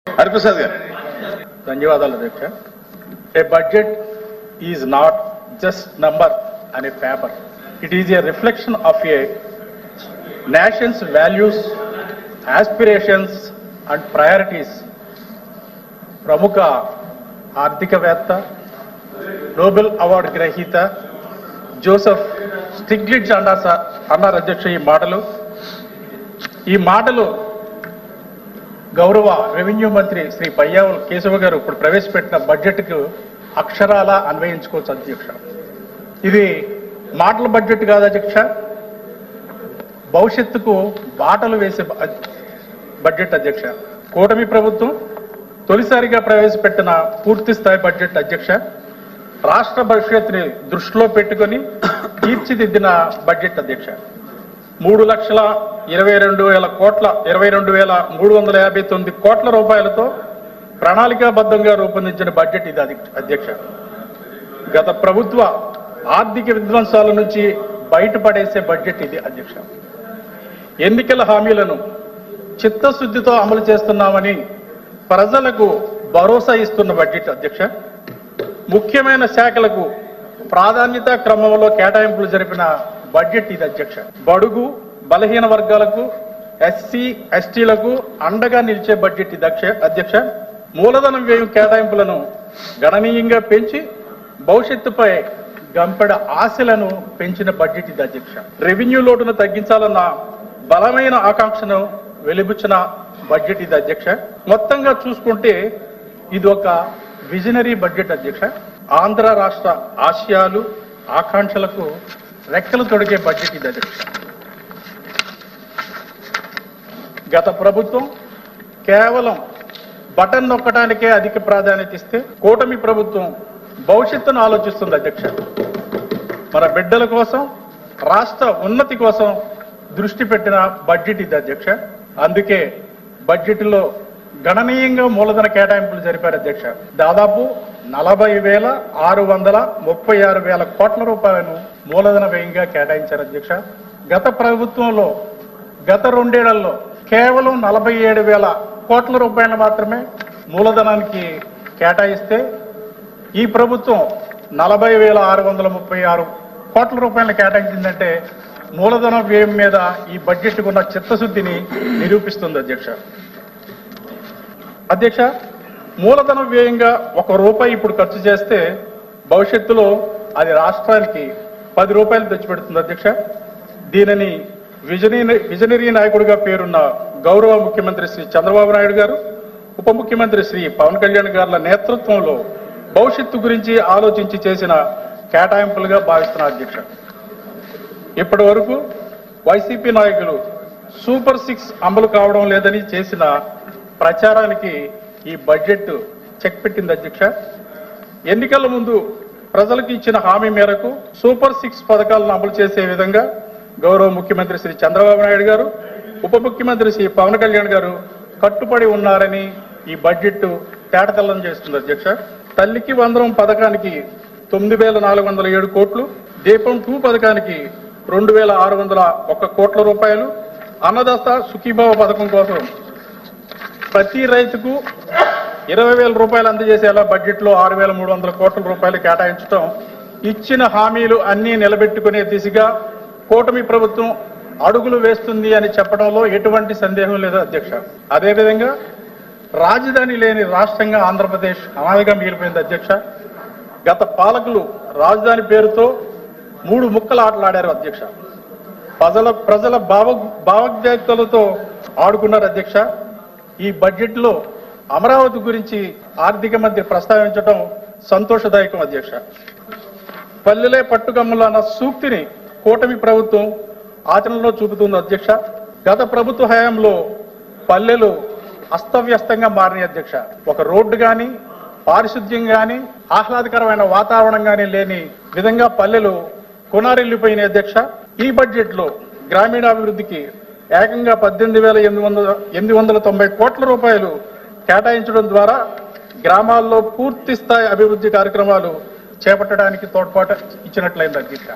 హరిప్రసాద్ గారు. ధన్యవాదాలు అధ్యక్ష. A budget is not just number and a paper. It is a reflection of a nation's values, aspirations and priorities. ప్రముఖ ఆర్థికవేత్త, Nobel award గ్రహీత Joseph Stiglitz అన్నారు అధ్యక్ష ఈ మాటలు గౌరవ రెవెన్యూ మంత్రి శ్రీ పయ్యావుల కేశవ గారు ఇప్పుడు ప్రవేశపెట్టిన బడ్జెట్కు అక్షరాల అన్వయించుకోవచ్చు అధ్యక్ష. ఇది మాటల బడ్జెట్ కాదు అధ్యక్ష, భవిష్యత్తుకు బాటలు వేసే బడ్జెట్ అధ్యక్ష. కూటమి ప్రభుత్వం తొలిసారిగా ప్రవేశపెట్టిన పూర్తి స్థాయి బడ్జెట్ అధ్యక్ష. రాష్ట్ర భవిష్యత్తుని దృష్టిలో పెట్టుకొని తీర్చిదిద్దిన బడ్జెట్ అధ్యక్ష. 3,22,359 కోట్ల రూపాయలతో ప్రణాళికాబద్ధంగా రూపొందించిన బడ్జెట్ ఇది అధ్యక్ష. గత ప్రభుత్వ ఆర్థిక విధ్వంసాల నుంచి బయటపడేసే బడ్జెట్ ఇది అధ్యక్ష. ఎన్నికల హామీలను చిత్తశుద్ధితో అమలు చేస్తున్నామని ప్రజలకు భరోసా ఇస్తున్న బడ్జెట్ అధ్యక్ష. ముఖ్యమైన శాఖలకు ప్రాధాన్యత క్రమంలో కేటాయింపులు జరిపిన బడ్జెట్ ఇది అధ్యక్ష. బడుగు బలహీన వర్గాలకు, ఎస్సీ ఎస్టీలకు అండగా నిలిచే బడ్జెట్ ఇది అధ్యక్ష. మూలధనం వ్యయం కేటాయింపులను గణనీయంగా పెంచి భవిష్యత్తుపై గంపెడ ఆశలను పెంచిన బడ్జెట్ ఇది అధ్యక్ష. రెవెన్యూ లోటును తగ్గించాలన్న బలమైన ఆకాంక్షను వెలిబుచ్చిన బడ్జెట్ ఇది అధ్యక్ష. మొత్తంగా చూసుకుంటే ఇది ఒక విజనరీ బడ్జెట్ అధ్యక్ష. ఆంధ్ర రాష్ట్ర ఆశయాలు, ఆకాంక్షలకు రెక్కలు తొడిగే బడ్జెట్ ఇది అధ్యక్ష. గత ప్రభుత్వం కేవలం బటన్ నొక్కడానికే అధిక ప్రాధాన్యత ఇస్తే, కూటమి ప్రభుత్వం భవిష్యత్తును ఆలోచిస్తుంది అధ్యక్ష. మన బిడ్డల కోసం, రాష్ట్ర ఉన్నతి కోసం దృష్టి పెట్టిన బడ్జెట్ ఇది అధ్యక్ష. అందుకే బడ్జెట్లో గణనీయంగా మూలధన కేటాయింపులు జరిపారు అధ్యక్ష. దాదాపు 40,636 కోట్ల రూపాయలను మూలధన వ్యయంగా కేటాయించారు అధ్యక్ష. గత ప్రభుత్వంలో గత 2 ఏళ్లలో కేవలం 47,000 కోట్ల రూపాయలు మాత్రమే మూలధనానికి కేటాయిస్తే, ఈ ప్రభుత్వం 40,636 కోట్ల రూపాయలు కేటాయించిందంటే మూలధన వ్యయం మీద ఈ బడ్జెట్కు ఉన్న చిత్తశుద్ధిని నిరూపిస్తుంది అధ్యక్ష. అధ్యక్ష, మూలధన వ్యయంగా ₹1 ఇప్పుడు ఖర్చు చేస్తే భవిష్యత్తులో అది రాష్ట్రానికి ₹10 తెచ్చిపెడుతుంది అధ్యక్ష. దీనిని విజనరీ నాయకుడిగా పేరున్న గౌరవ ముఖ్యమంత్రి శ్రీ చంద్రబాబు నాయుడు గారు, ఉప ముఖ్యమంత్రి శ్రీ పవన్ కళ్యాణ్ గారుల నేతృత్వంలో భవిష్యత్తు గురించి ఆలోచించి చేసిన కేటాయింపులుగా భావిస్తున్నారు అధ్యక్ష. ఇప్పటి వరకు వైసీపీ నాయకులు సూపర్ 6 అమలు కావడం లేదని చేసిన ప్రచారానికి ఈ బడ్జెట్ చెక్ పెట్టింది అధ్యక్ష. ఎన్నికల ముందు ప్రజలకు ఇచ్చిన హామీ మేరకు సూపర్ 6 పథకాలను అమలు చేసే విధంగా గౌరవ ముఖ్యమంత్రి శ్రీ చంద్రబాబు నాయుడు గారు, ఉప ముఖ్యమంత్రి శ్రీ పవన్ కళ్యాణ్ గారు కట్టుబడి ఉన్నారని ఈ బడ్జెట్ తేటతెల్లం చేస్తుంది అధ్యక్ష. తల్లికి వందనం పథకానికి 9,407 కోట్లు, దీపం 2 పథకానికి 2,601 కోట్ల రూపాయలు, అన్నదాత సుఖీభావ పథకం కోసం ప్రతి రైతుకు 20,000 రూపాయలు అందజేసేలా బడ్జెట్లో 6,300 కోట్ల రూపాయలు కేటాయించడం, ఇచ్చిన హామీలు అన్నీ నిలబెట్టుకునే దిశగా కూటమి ప్రభుత్వం అడుగులు వేస్తుంది అని చెప్పడంలో ఎటువంటి సందేహం లేదు అధ్యక్ష. అదేవిధంగా రాజధాని లేని రాష్ట్రంగా ఆంధ్రప్రదేశ్ అనాదిగా మిగిలిపోయింది అధ్యక్ష. గత పాలకులు రాజధాని పేరుతో 3 ముక్కలు ఆటలాడారు అధ్యక్ష. ప్రజల భావోద్వేగాలతో ఆడుకున్నారు అధ్యక్ష. ఈ బడ్జెట్లో అమరావతి గురించి ఆర్థిక మంత్రి ప్రస్తావించడం సంతోషదాయకం అధ్యక్ష. పల్లెలే పట్టుకమ్మలు అన్న సూక్తిని కూటమి ప్రభుత్వం ఆచరణలో చూపుతుంది అధ్యక్ష. గత ప్రభుత్వ హయాంలో పల్లెలు అస్తవ్యస్తంగా మారినాయి అధ్యక్ష. ఒక రోడ్డు కానీ, పారిశుద్ధ్యం కానీ, ఆహ్లాదకరమైన వాతావరణం కానీ లేని విధంగా పల్లెలు కొనారెళ్లిపోయినాయి అధ్యక్ష. ఈ బడ్జెట్లో గ్రామీణాభివృద్ధికి ఏకంగా 18,890 కోట్ల రూపాయలు కేటాయించడం ద్వారా గ్రామాల్లో పూర్తి స్థాయి అభివృద్ధి కార్యక్రమాలు చేపట్టడానికి తోడ్పాటు ఇచ్చినట్లయింది అధ్యక్ష.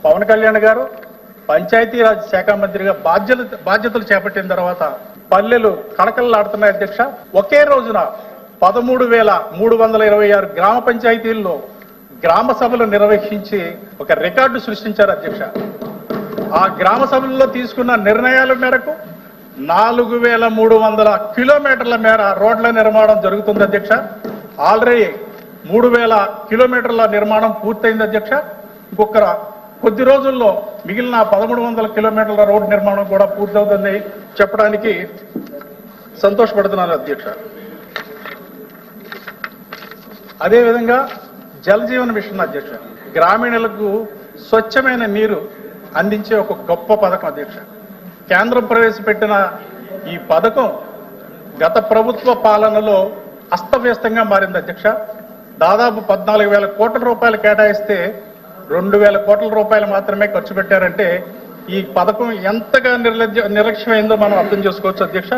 పవన్ కళ్యాణ్ గారు పంచాయతీరాజ్ శాఖ మంత్రిగా బాధ్యతలు చేపట్టిన తర్వాత పల్లెలు కళకళలాడుతున్నాయి అధ్యక్ష. ఒకే రోజున 13,326 గ్రామ పంచాయతీల్లో గ్రామ సభలు నిర్వహించి ఒక రికార్డు సృష్టించారు అధ్యక్ష. ఆ గ్రామ సభల్లో తీసుకున్న నిర్ణయాల మేరకు 4,300 కిలోమీటర్ల మేర రోడ్ల నిర్మాణం జరుగుతుంది అధ్యక్ష. ఆల్రెడీ 3,000 కిలోమీటర్ల నిర్మాణం పూర్తయింది అధ్యక్ష. ఇంకొక కొద్ది రోజుల్లో మిగిలిన 1,300 కిలోమీటర్ల రోడ్డు నిర్మాణం కూడా పూర్తవుతుంది చెప్పడానికి సంతోషపడుతున్నాను అధ్యక్ష. అదేవిధంగా జల్ జీవన్ మిషన్ అధ్యక్ష, గ్రామీణులకు స్వచ్ఛమైన నీరు అందించే ఒక గొప్ప పథకం అధ్యక్ష. కేంద్రం ప్రవేశపెట్టిన ఈ పథకం గత ప్రభుత్వ పాలనలో అస్తవ్యస్తంగా మారింది అధ్యక్ష. దాదాపు 14,000 కోట్ల రూపాయలు కేటాయిస్తే 2,000 కోట్ల రూపాయలు మాత్రమే ఖర్చు పెట్టారంటే ఈ పథకం ఎంతగా నిర్లక్ష్యమైందో మనం అర్థం చేసుకోవచ్చు అధ్యక్ష.